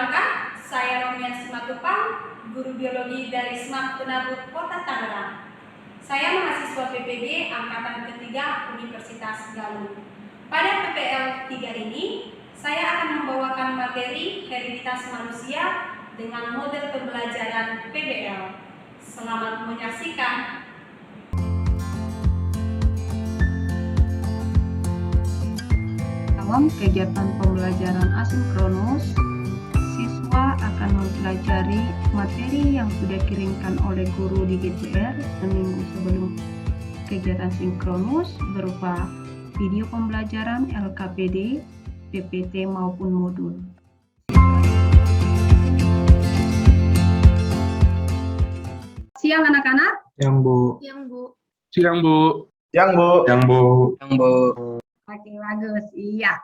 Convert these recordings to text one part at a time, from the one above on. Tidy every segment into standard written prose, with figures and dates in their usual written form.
Perkenalkan, saya Romian Simatupang, guru biologi dari SMAP Penabut Kota Tangerang. Saya mahasiswa PPG Angkatan ketiga Universitas Galuh. Pada PPL 3 ini, saya akan membawakan materi hereditas manusia dengan model pembelajaran PBL. Selamat menyaksikan. Dalam kegiatan pembelajaran asinkronus, siswa akan mempelajari materi yang sudah dikirimkan oleh guru di GCR seminggu sebelum kegiatan sinkronus berupa video pembelajaran LKPD, PPT maupun modul. Siang anak-anak? Yang Bu. Yang Bu. Siang Bu. Yang Bu. Yang Bu. Yang Bu. Oke, bagus. Iya.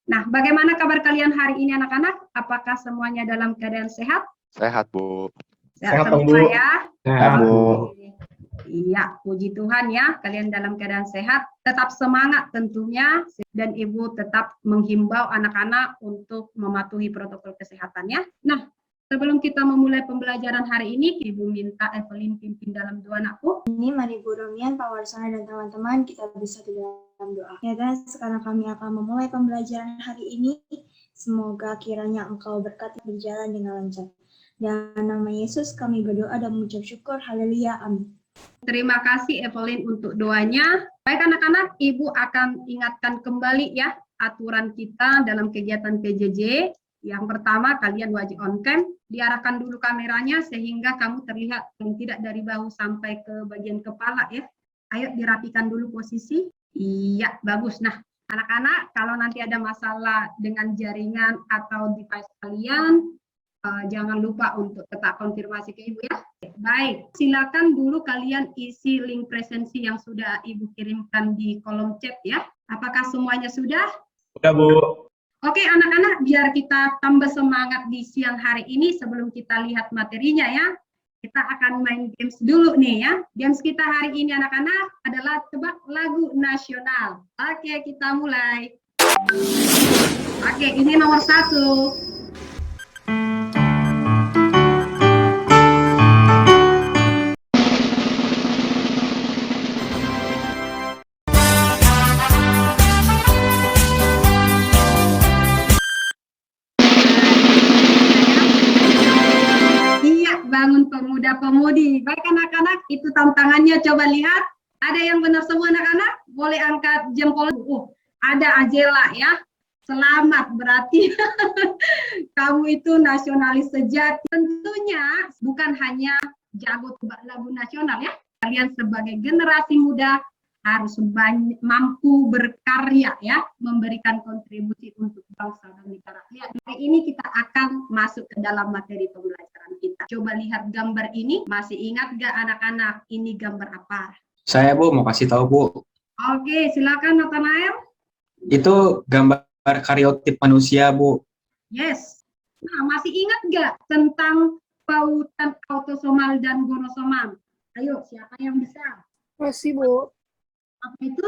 Nah, bagaimana kabar kalian hari ini anak-anak? Apakah semuanya dalam keadaan sehat? Sehat, Bu. Sehat, semua Bu. ya? Sehat Bu. Iya, puji Tuhan ya, kalian dalam keadaan sehat. Tetap semangat tentunya, dan Ibu tetap menghimbau anak-anak untuk mematuhi protokol kesehatan ya. Nah, sebelum kita memulai pembelajaran hari ini, Ibu minta Evelyn pimpin dalam doa anakku. Ini mari Bu Romian, Pak Warsana, dan teman-teman kita bisa di dalam doa. Ya dan sekarang kami akan memulai pembelajaran hari ini. Semoga kiranya Engkau berkati berjalan dengan lancar. Dan nama Yesus kami berdoa dan mengucap syukur. Haleluya. Amin. Terima kasih Evelyn untuk doanya. Baik anak-anak, Ibu akan ingatkan kembali ya aturan kita dalam kegiatan PJJ. Yang pertama, kalian wajib on cam, diarahkan dulu kameranya sehingga kamu terlihat dan tidak dari bahu sampai ke bagian kepala ya. Ayo dirapikan dulu posisi. Iya, bagus. Nah, anak-anak kalau nanti ada masalah dengan jaringan atau device kalian, jangan lupa untuk tetap konfirmasi ke Ibu ya. Baik, silakan dulu kalian isi link presensi yang sudah Ibu kirimkan di kolom chat ya. Apakah semuanya sudah? Sudah, Bu. Oke anak-anak, biar kita tambah semangat di siang hari ini sebelum kita lihat materinya ya. Kita akan main games dulu nih ya. Games kita hari ini anak-anak adalah tebak lagu nasional. Oke, kita mulai. Oke, ini nomor 1. Bangun pemuda-pemudi. Baik anak-anak, itu tantangannya. Coba lihat. Ada yang benar semua anak-anak? Boleh angkat jempol. Ada Ajela ya. Selamat, berarti kamu itu nasionalis sejati. Tentunya bukan hanya jago tebak lagu nasional ya. Kalian sebagai generasi muda harus mampu berkarya ya, memberikan kontribusi untuk bangsa dan negara. Lihat, hari ini kita akan masuk ke dalam materi pembelajaran kita. Coba lihat gambar ini, masih ingat gak anak-anak ini gambar apa? Saya Bu, mau kasih tahu Bu. Oke, silakan Nathanael. Itu gambar kariotip manusia Bu. Yes. Nah, masih ingat gak tentang pautan autosomal dan gonosomal? Ayo, siapa yang bisa? Masih, Bu. Apa itu?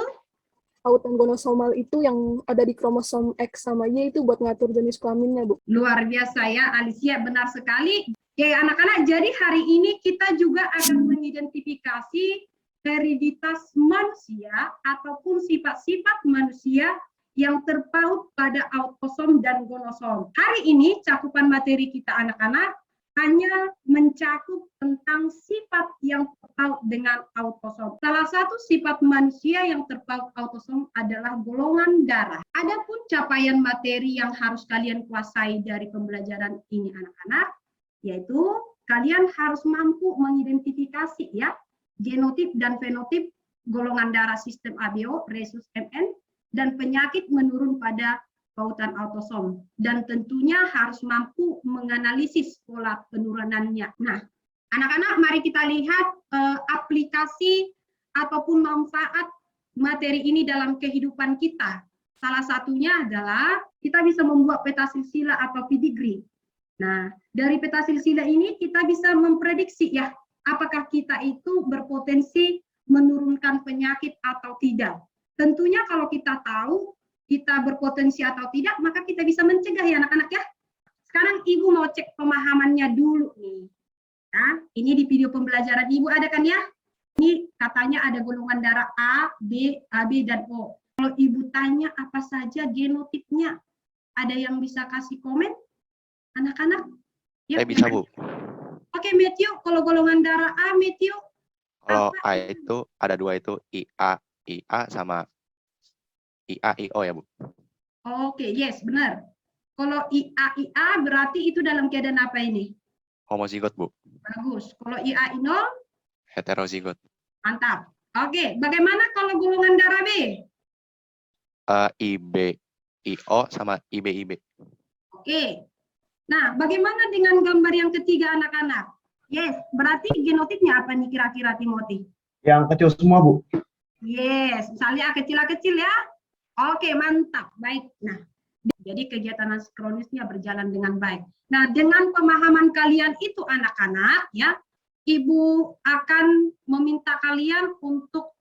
Pautan gonosomal itu yang ada di kromosom X sama Y itu buat ngatur jenis kelaminnya, Bu. Luar biasa ya, Alicia, benar sekali. Oke, anak-anak, jadi hari ini kita juga akan mengidentifikasi hereditas manusia ataupun sifat-sifat manusia yang terpaut pada autosom dan gonosom. Hari ini cakupan materi kita anak-anak hanya mencakup tentang sifat yang terpaut dengan autosom. Salah satu sifat manusia yang terpaut autosom adalah golongan darah. Adapun capaian materi yang harus kalian kuasai dari pembelajaran ini anak-anak, yaitu kalian harus mampu mengidentifikasi ya genotip dan fenotip golongan darah sistem ABO, resus MN, dan penyakit menurun pada pautan autosom, dan tentunya harus mampu menganalisis pola penurunannya. Nah, anak-anak, mari kita lihat aplikasi ataupun manfaat materi ini dalam kehidupan kita. Salah satunya adalah kita bisa membuat peta silsilah atau pedigree. Nah, dari peta silsilah ini kita bisa memprediksi ya, apakah kita itu berpotensi menurunkan penyakit atau tidak. Tentunya kalau kita tahu kita berpotensi atau tidak, maka kita bisa mencegah ya anak-anak ya. Sekarang Ibu mau cek pemahamannya dulu nih. Nah, ini di video pembelajaran Ibu ada kan ya? Ini katanya ada golongan darah A, B, AB, dan O. Kalau Ibu tanya apa saja genotipnya, ada yang bisa kasih komen? Anak-anak? Ya, Bisa, Bu. Oke, Matthew, kalau golongan darah A, Matthew? Kalau Apa? A itu ada 2 itu IA sama IA-IO ya, Bu. Oke, yes, benar. Kalau IA berarti itu dalam keadaan apa ini? Homozigot, Bu. Bagus. Kalau IA-IO, Heterozigot. mantap. Oke, bagaimana kalau golongan darah B? IB-IO sama IB-IB. Oke. Nah, bagaimana dengan gambar yang ketiga anak-anak? Yes, berarti genotipnya apa nih kira-kira Timothy? Yang kecil semua, Bu. Yes, misalnya kecil-kecil ya. Oke, mantap. Baik. Nah, jadi kegiatan asinkronisnya berjalan dengan baik. Nah, dengan pemahaman kalian itu anak-anak ya, Ibu akan meminta kalian untuk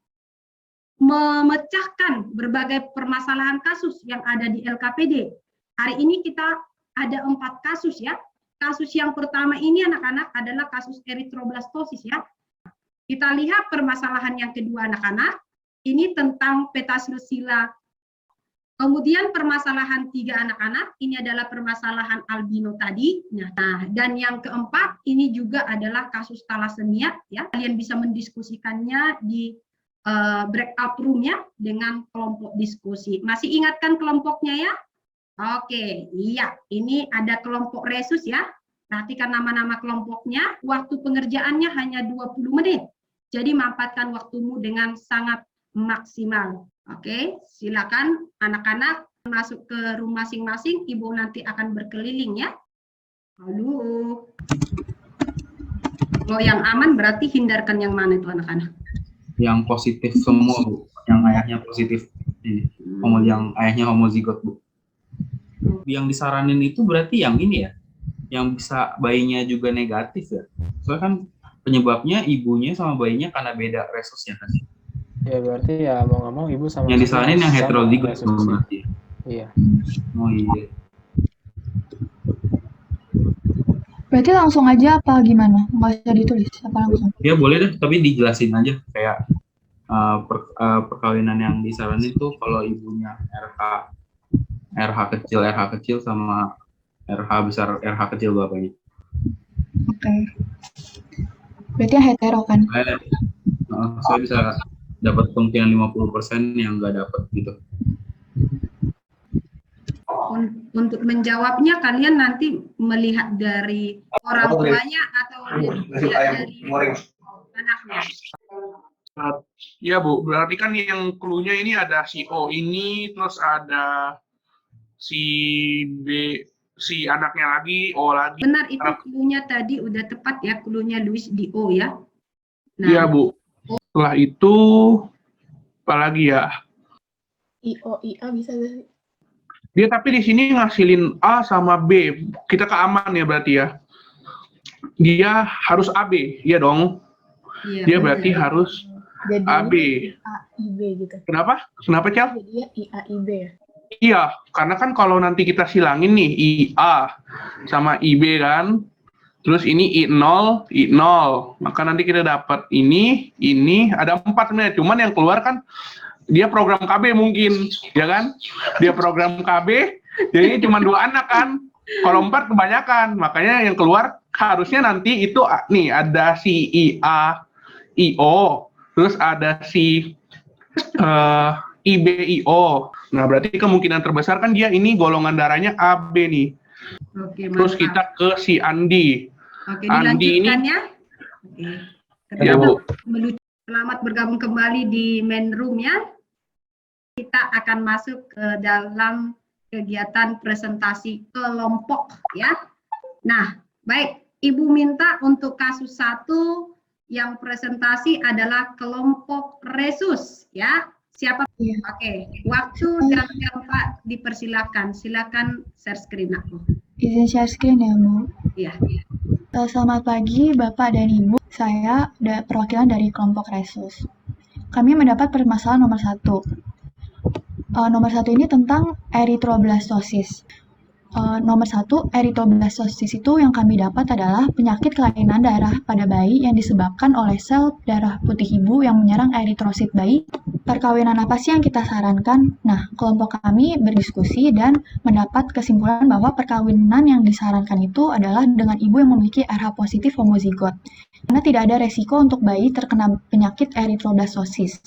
memecahkan berbagai permasalahan kasus yang ada di LKPD. Hari ini kita ada 4 kasus ya. Kasus yang pertama ini anak-anak adalah kasus eritroblastosis ya. Kita lihat permasalahan yang kedua anak-anak. Ini tentang petasilsila. Kemudian permasalahan 3 anak-anak, ini adalah permasalahan albino tadi. Nah, dan yang keempat, ini juga adalah kasus thalassemia. Ya. Kalian bisa mendiskusikannya di breakout room-nya dengan kelompok diskusi. Masih ingatkan kelompoknya ya? Oke, iya. Ini ada kelompok resus ya. Perhatikan nama-nama kelompoknya. Waktu pengerjaannya hanya 20 menit. Jadi mampatkan waktumu dengan sangat maksimal. Oke, silakan anak-anak masuk ke room masing-masing. Ibu nanti akan berkeliling ya. Halo. Kalau yang aman berarti hindarkan yang mana itu anak-anak? Yang positif semua, Bu. Yang ayahnya positif. Ini. Yang ayahnya homozigot, Bu. Yang disaranin itu berarti yang ini ya? Yang bisa bayinya juga negatif ya? Soalnya kan penyebabnya ibunya sama bayinya karena beda resusnya kan? Ya berarti ya mau nggak mau ibu sama Yang disaranin yang heterozigot berarti. Iya. Oh iya. Berarti langsung aja apa gimana? Nggak usah ditulis apa langsung? Ya boleh deh, tapi dijelasin aja kayak perkawinan yang disaranin tuh kalau ibunya RH kecil sama RH besar RH kecil bapaknya. Oke. Berarti yang hetero kan? Saya bisa dapat kemungkinan 50% yang nggak dapat gitu. Untuk menjawabnya kalian nanti melihat dari orang tuanya atau melihat dari anaknya. Ya Bu, berarti kan yang clue-nya ini ada si O ini, terus ada si B, si anaknya lagi, O lagi. Benar, itu clue-nya tadi udah tepat ya, clue-nya Luis di O ya. Iya Bu. Setelah itu apa lagi ya? IO, IA bisa dari. Dia tapi di sini ngasilin A sama B. Kita keaman ya berarti ya. Dia harus AB, iya dong. Iya, Dia berarti harus Jadi AB. IAIB gitu. Kenapa? Kenapa, Cel? Jadi ya IAIB ya. Iya, karena kan kalau nanti kita silangin nih IA sama IB kan, terus ini I0, maka nanti kita dapat ini, ada 4 sebenarnya, cuman yang keluar kan dia program KB mungkin, ya kan? Dia program KB, jadi cuma 2 anak kan, kalau 4 kebanyakan, makanya yang keluar harusnya nanti itu nih ada si IA, IO, terus ada si IBIO. Nah, berarti kemungkinan terbesar kan dia ini golongan darahnya AB nih. Oke, Terus kita ke si Andi. Oke, Andi dilanjutkan ini, ya. Oke. ya Bu. Selamat bergabung kembali di main room ya. Kita akan masuk ke dalam kegiatan presentasi kelompok ya. Nah, baik. Ibu minta untuk kasus 1 yang presentasi adalah kelompok resus ya. Siapa? Iya. Oke, waktu dan tempat dipersilakan. Silakan share screen aku. Izin share screen ya, Bu. Iya. Selamat pagi, Bapak dan Ibu. Saya perwakilan dari kelompok resus. Kami mendapat permasalahan nomor 1. Nomor 1 ini tentang eritroblastosis. Nomor 1, erythroblastosis itu yang kami dapat adalah penyakit kelainan darah pada bayi yang disebabkan oleh sel darah putih ibu yang menyerang eritrosit bayi. Perkawinan apa sih yang kita sarankan? Nah, kelompok kami berdiskusi dan mendapat kesimpulan bahwa perkawinan yang disarankan itu adalah dengan ibu yang memiliki RH positif homozigot, karena tidak ada resiko untuk bayi terkena penyakit erythroblastosis.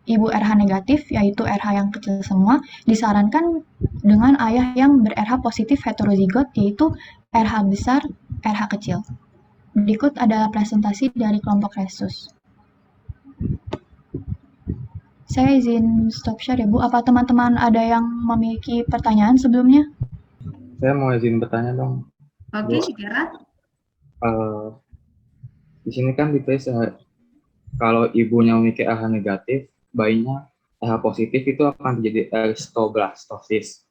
Ibu RH negatif, yaitu RH yang kecil semua, disarankan dengan ayah yang ber-RH positif heterozigot, yaitu RH besar, RH kecil. Berikut adalah presentasi dari kelompok Rhesus. Saya izin stop share ya Bu. Apa teman-teman ada yang memiliki pertanyaan sebelumnya? Saya mau izin bertanya dong. Oke, Gerard. Di sini kan ditulis kalau ibunya memiliki RH negatif, bayinya RH positif itu akan terjadi erythroblastosis.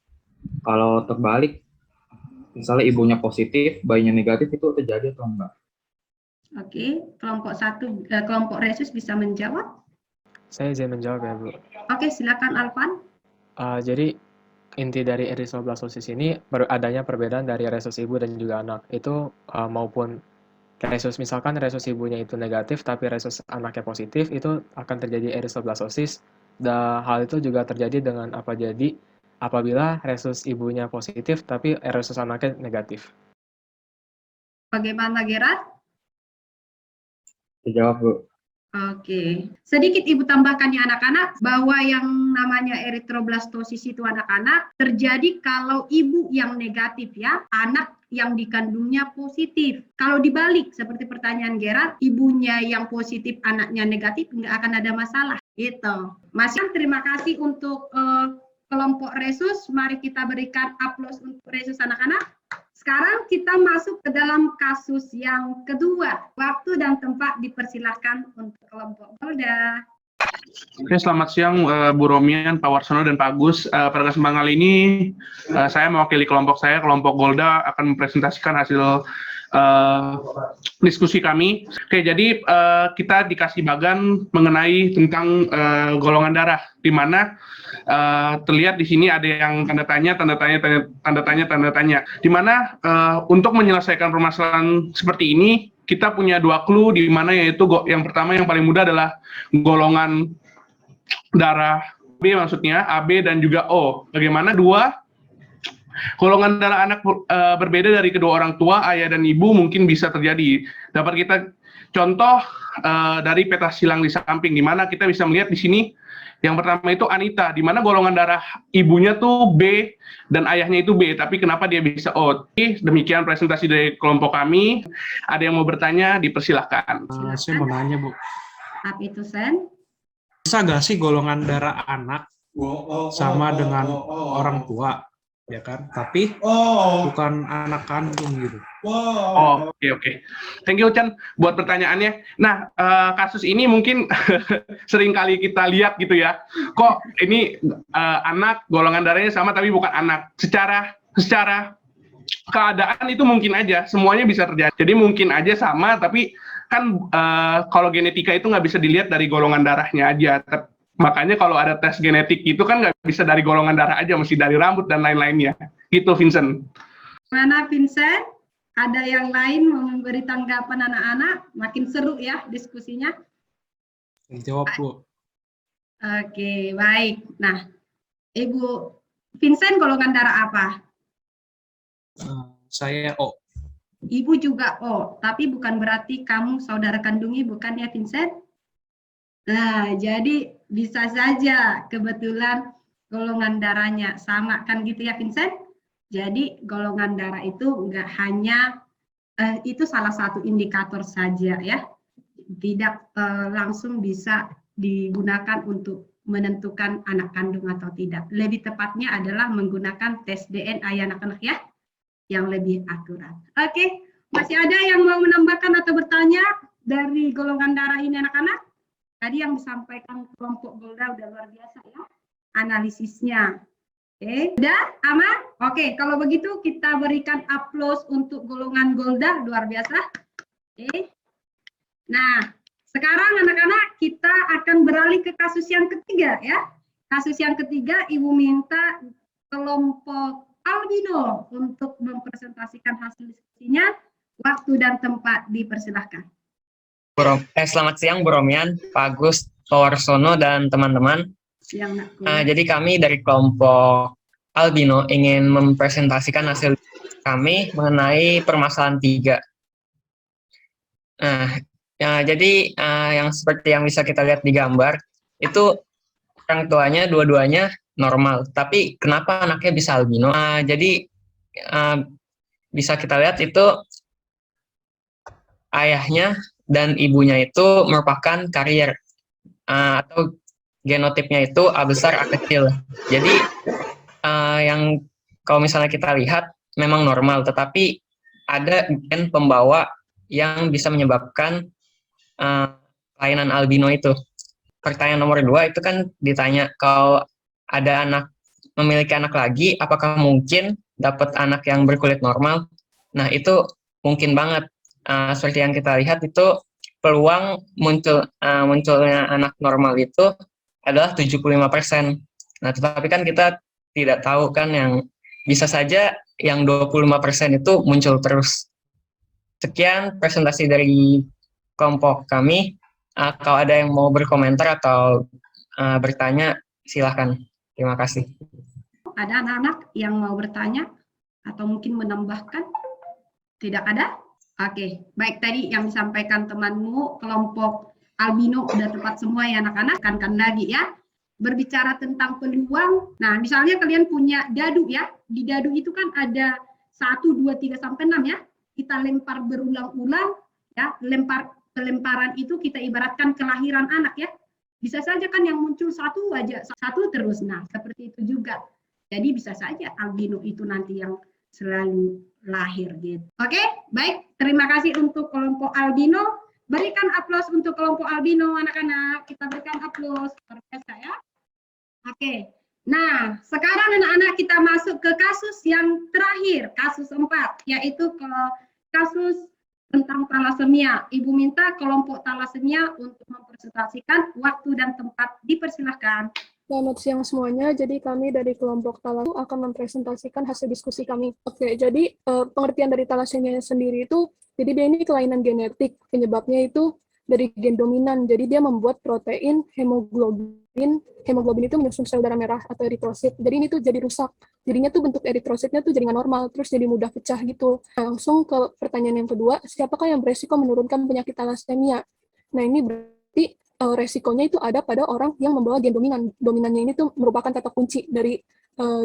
Kalau terbalik, misalnya ibunya positif, bayinya negatif, itu terjadi atau enggak? Oke, kelompok Rhesus bisa menjawab. Saya izin menjawab ya, Bu. Oke, silakan Alvan. Jadi inti dari erythroblastosis ini adanya perbedaan dari rhesus ibu dan juga anak. Itu maupun rhesus, misalkan rhesus ibunya itu negatif tapi rhesus anaknya positif, itu akan terjadi erythroblastosis. Hal itu juga terjadi dengan apabila rhesus ibunya positif tapi rhesus anaknya negatif. Bagaimana Gerard? Dijawab, Bu. Oke, sedikit Ibu tambahkan ya anak-anak, bahwa yang namanya erythroblastosis itu anak-anak terjadi kalau ibu yang negatif ya, anak yang dikandungnya positif. Kalau dibalik, seperti pertanyaan Gerard, ibunya yang positif, anaknya negatif, nggak akan ada masalah. Gitu. Mas Yan, terima kasih untuk kelompok Rhesus. Mari kita berikan aplaus untuk Rhesus anak-anak. Sekarang kita masuk ke dalam kasus yang kedua. Waktu dan tempat dipersilahkan untuk kelompok Golda. Oke, selamat siang Bu Romian, Pak Warsono, dan Pak Agus. Pada kesempatan kali ini, saya mewakili kelompok saya, kelompok Golda, akan mempresentasikan hasil diskusi kami. Oke, jadi kita dikasih bagan mengenai tentang golongan darah, di mana terlihat di sini ada yang tanda tanya. Di mana untuk menyelesaikan permasalahan seperti ini, kita punya dua clue, di mana yaitu yang pertama yang paling mudah adalah golongan darah B, maksudnya AB dan juga O. Bagaimana dua golongan darah anak berbeda dari kedua orang tua, ayah dan ibu mungkin bisa terjadi. Dapat kita contoh dari peta silang di samping, di mana kita bisa melihat di sini yang pertama itu Anita, di mana golongan darah ibunya tuh B dan ayahnya itu B, tapi kenapa dia bisa O? Demikian presentasi dari kelompok kami. Ada yang mau bertanya, dipersilahkan. Saya mau nanya, Bu. Apa itu, Sen? Bisa nggak sih golongan darah anak sama dengan orang tua? Ya kan, tapi bukan anak kandung gitu. Oke. Thank you, Chan, buat pertanyaannya. Nah, kasus ini mungkin sering kali kita lihat gitu ya. Kok ini anak, golongan darahnya sama tapi bukan anak. Secara keadaan itu mungkin aja, semuanya bisa terjadi. Jadi mungkin aja sama, tapi kan kalau genetika itu nggak bisa dilihat dari golongan darahnya aja. Makanya kalau ada tes genetik itu kan nggak bisa dari golongan darah aja, mesti dari rambut dan lain-lainnya. Gitu, Vincent. Mana Vincent? Ada yang lain mau memberi tanggapan anak-anak? Makin seru ya diskusinya. Jawab, Bu. Oke, baik. Nah, Ibu Vincent golongan darah apa? Saya O. Ibu juga O, tapi bukan berarti kamu saudara kandung ibu, kan ya Vincent? Nah, jadi bisa saja kebetulan golongan darahnya sama, kan gitu ya Vincent? Jadi golongan darah itu enggak hanya, itu salah satu indikator saja ya. Tidak langsung bisa digunakan untuk menentukan anak kandung atau tidak. Lebih tepatnya adalah menggunakan tes DNA ya anak-anak ya, yang lebih akurat. Oke, masih ada yang mau menambahkan atau bertanya dari golongan darah ini anak-anak? Tadi yang disampaikan kelompok Golda udah luar biasa ya, analisisnya. Oke, udah aman? Oke, kalau begitu kita berikan aplaus untuk golongan Golda, luar biasa. Oke. Nah, sekarang anak-anak kita akan beralih ke kasus yang ketiga ya. Kasus yang ketiga, Ibu minta kelompok albino untuk mempresentasikan hasil diskusinya. Waktu dan tempat dipersilahkan. Selamat siang Bu Romian, Pak Agus, Pak Warsono, dan teman-teman. Jadi kami dari kelompok albino ingin mempresentasikan hasil kami mengenai permasalahan 3. Jadi yang seperti yang bisa kita lihat di gambar, itu orang tuanya dua-duanya normal, tapi kenapa anaknya bisa albino? Jadi bisa kita lihat itu ayahnya dan ibunya itu merupakan karier atau genotipnya itu A besar A kecil. Jadi yang kalau misalnya kita lihat memang normal, tetapi ada gen pembawa yang bisa menyebabkan kelainan albino itu. Pertanyaan nomor 2 itu kan ditanya kalau ada memiliki anak lagi, apakah mungkin dapat anak yang berkulit normal? Nah, itu mungkin banget. Seperti yang kita lihat itu peluang munculnya anak normal itu adalah 75%. Nah, tetapi kan kita tidak tahu kan, yang bisa saja yang 25% itu muncul terus. Sekian presentasi dari kelompok kami. Kalau ada yang mau berkomentar atau bertanya, silahkan. Terima kasih. Ada anak-anak yang mau bertanya atau mungkin menambahkan? Tidak ada? Oke, baik, tadi yang disampaikan temanmu, kelompok albino udah tepat semua ya anak-anak, kan lagi ya. Berbicara tentang peluang, nah misalnya kalian punya dadu ya, di dadu itu kan ada 1, 2, 3, sampai 6 ya. Kita lempar berulang-ulang, ya, pelemparan itu kita ibaratkan kelahiran anak ya. Bisa saja kan yang muncul satu terus. Nah, seperti itu juga. Jadi bisa saja albino itu nanti yang selalu lahir gitu. Oke, baik. Terima kasih untuk kelompok albino. Berikan aplaus untuk kelompok albino anak-anak. Kita berikan aplaus. Luar biasa ya. Oke. Nah, sekarang anak-anak kita masuk ke kasus yang terakhir, kasus 4, yaitu ke kasus tentang talasemia. Ibu minta kelompok talasemia untuk mempresentasikan, waktu dan tempat dipersilahkan. Selamat siang semuanya. Jadi kami dari kelompok talasemia akan mempresentasikan hasil diskusi kami. Oke, jadi pengertian dari talasemia sendiri itu, jadi dia ini kelainan genetik. Penyebabnya itu dari gen dominan. Jadi dia membuat protein hemoglobin. Hemoglobin itu menyusun sel darah merah atau eritrosit. Jadi ini tuh jadi rusak. Jadinya tuh bentuk eritrositnya tuh jadi nggak normal, terus jadi mudah pecah gitu. Nah, langsung ke pertanyaan yang kedua, siapakah yang beresiko menurunkan penyakit talasemia? Nah, ini berarti resikonya itu ada pada orang yang membawa gen dominan. Dominannya ini tuh merupakan kata kunci dari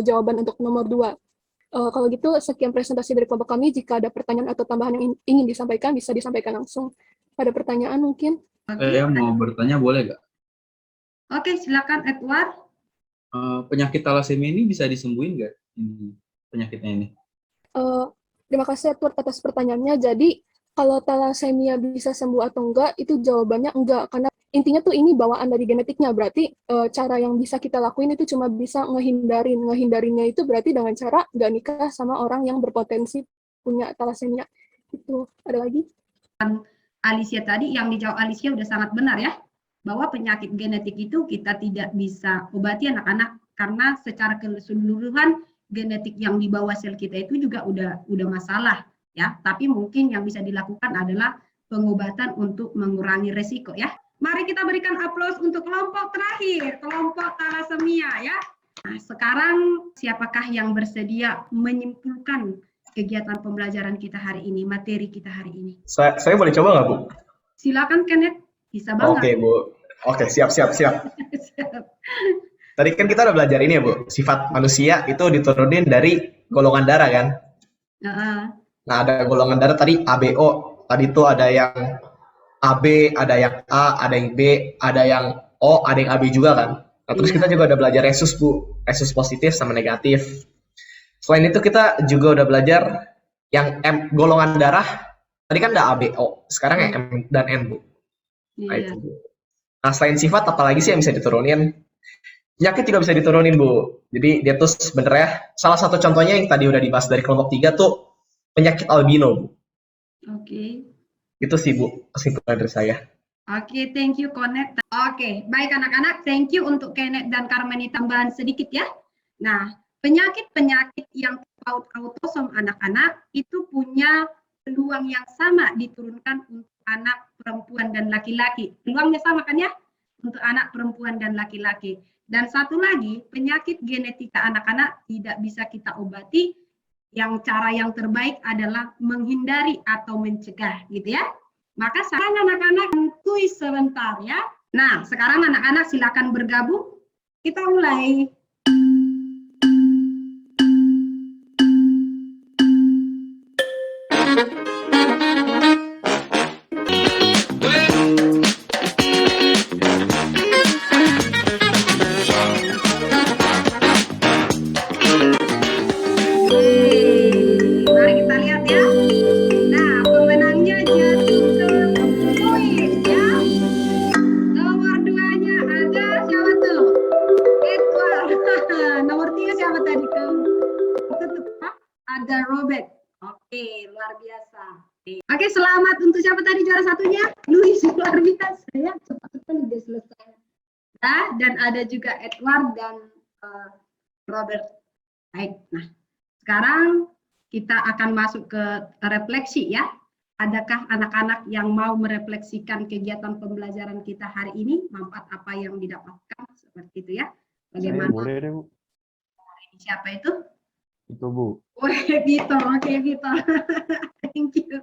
jawaban untuk nomor 2. Kalau gitu, sekian presentasi dari kelompok kami. Jika ada pertanyaan atau tambahan yang ingin disampaikan, bisa disampaikan langsung. Pada pertanyaan mungkin? Saya mau bertanya, boleh nggak? Oke, silakan Edward. Penyakit talasemia ini bisa disembuhin nggak? Penyakitnya ini? Terima kasih Edward atas pertanyaannya. Jadi, kalau talasemia bisa sembuh atau enggak, itu jawabannya enggak. Karena intinya tuh ini bawaan dari genetiknya. Berarti cara yang bisa kita lakuin itu cuma bisa ngehindarin. Ngehindarinnya itu berarti dengan cara nggak nikah sama orang yang berpotensi punya talasemia. Itu ada lagi? Alicia tadi, yang dijawab Alicia udah sangat benar ya, bahwa penyakit genetik itu kita tidak bisa obati anak-anak, karena secara keseluruhan genetik yang dibawa sel kita itu juga udah masalah ya. Tapi mungkin yang bisa dilakukan adalah pengobatan untuk mengurangi resiko ya. Mari kita berikan aplaus untuk kelompok terakhir, kelompok talasemia ya. Nah, sekarang siapakah yang bersedia menyimpulkan kegiatan pembelajaran kita hari ini, materi kita hari ini? Saya boleh coba nggak, Bu? Silakan Kenneth, bisa banget. Oke, Bu. Oke, siap. Siap. Tadi kan kita udah belajar ini ya, Bu. Sifat manusia itu diturunin dari golongan darah kan? Nah, ada golongan darah tadi ABO. Tadi itu ada yang AB, ada yang A, ada yang B, ada yang O, ada yang AB juga kan? Nah, terus kita juga udah belajar resus, Bu. Resus positif sama negatif. Selain itu kita juga udah belajar yang M, golongan darah. Tadi kan ada ABO, sekarang yang M dan N, Bu. Nah, itu, Bu. Nah, selain sifat, apalagi sih yang bisa diturunin? Penyakit juga bisa diturunin, Bu. Jadi dia tuh sebenarnya salah satu contohnya yang tadi udah dibahas dari kelompok 3 tuh penyakit albino, Bu. Oke. Itu sih, Bu, kesimpulan dari saya. Oke, thank you Kenneth. Oke, baik anak-anak, thank you untuk Kenneth dan Carmen, tambahan sedikit ya. Nah, penyakit-penyakit yang terpaut autosom anak-anak itu punya peluang yang sama diturunkan untuk anak perempuan dan laki-laki. Peluangnya sama kan ya? Untuk anak perempuan dan laki-laki. Dan satu lagi, penyakit genetika anak-anak tidak bisa kita obati. Yang cara yang terbaik adalah menghindari atau mencegah, gitu ya. Maka sekarang anak-anak hentui sebentar ya. Nah, sekarang anak-anak silakan bergabung. Kita mulai. Mari kita lihat ya. Nah, pemenangnya jatuh ke Luis ya. Nomor 2-nya ada siapa tuh? Edward. Nomor 3 siapa tadi tuh? Itu tuh ada Robert. Oke, luar biasa. Oke, selamat untuk siapa tadi juara satunya? Luis, luar biasa ya. Cepat-cepat udah selesai. Nah, dan ada juga Edward dan Robert. Baik, nah sekarang kita akan masuk ke refleksi ya. Adakah anak-anak yang mau merefleksikan kegiatan pembelajaran kita hari ini, manfaat apa yang didapatkan, seperti itu ya. Bagaimana? Boleh deh, Bu. Siapa itu? Itu, Bu. Wah, gitu, oke gitu. Thank you.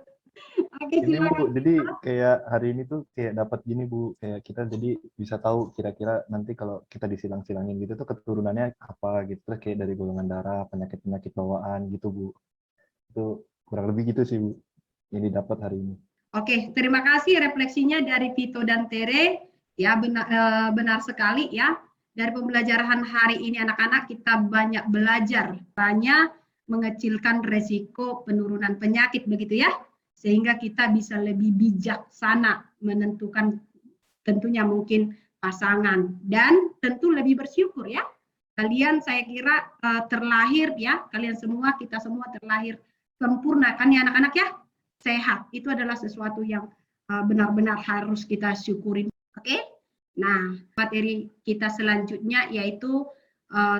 Oke, Ini, Bu, silakan. jadi kayak hari ini tuh kayak dapat gini, Bu. Kayak kita jadi bisa tahu kira-kira nanti kalau kita disilang-silangin gitu tuh keturunannya apa gitu. Terus kayak dari golongan darah, penyakit-penyakit bawaan gitu, Bu. Itu kurang lebih gitu sih, Bu, yang didapat hari ini. Oke, terima kasih refleksinya dari Vito dan Tere. Ya, benar sekali ya. Dari pembelajaran hari ini anak-anak kita banyak belajar, banyak mengecilkan resiko penurunan penyakit begitu ya. Sehingga kita bisa lebih bijaksana menentukan tentunya mungkin pasangan dan tentu lebih bersyukur ya. Kalian saya kira terlahir ya, kalian semua, kita semua terlahir sempurna kan ya anak-anak ya, sehat. Itu adalah sesuatu yang benar-benar harus kita syukurin. Oke? Nah, materi kita selanjutnya yaitu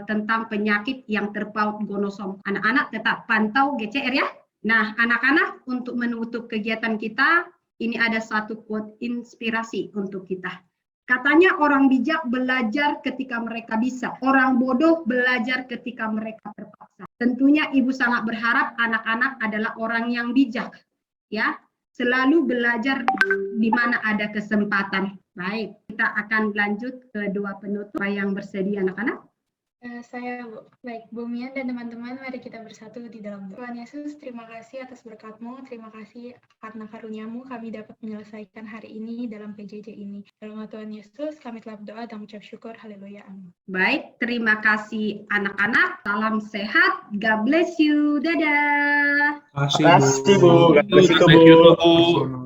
tentang penyakit yang terpaut gonosom. Anak-anak tetap pantau GCR ya. Nah, anak-anak untuk menutup kegiatan kita, ini ada satu quote inspirasi untuk kita. Katanya orang bijak belajar ketika mereka bisa. Orang bodoh belajar ketika mereka terpaksa. Tentunya Ibu sangat berharap anak-anak adalah orang yang bijak. Ya, selalu belajar di mana ada kesempatan. Baik, kita akan lanjut ke dua penutup yang bersedia anak-anak. Saya, Bu. Baik, Bu Mian dan teman-teman, mari kita bersatu di dalam doa. Tuhan Yesus, terima kasih atas berkat-Mu, terima kasih karena karunia-Mu kami dapat menyelesaikan hari ini dalam PJJ ini. Dalam nama Tuhan Yesus, kami telah berdoa dan mengucap syukur. Haleluya. Amin. Baik, terima kasih anak-anak. Salam sehat. God bless you. Dadah. Terima kasih, Bu. God bless you, Bu.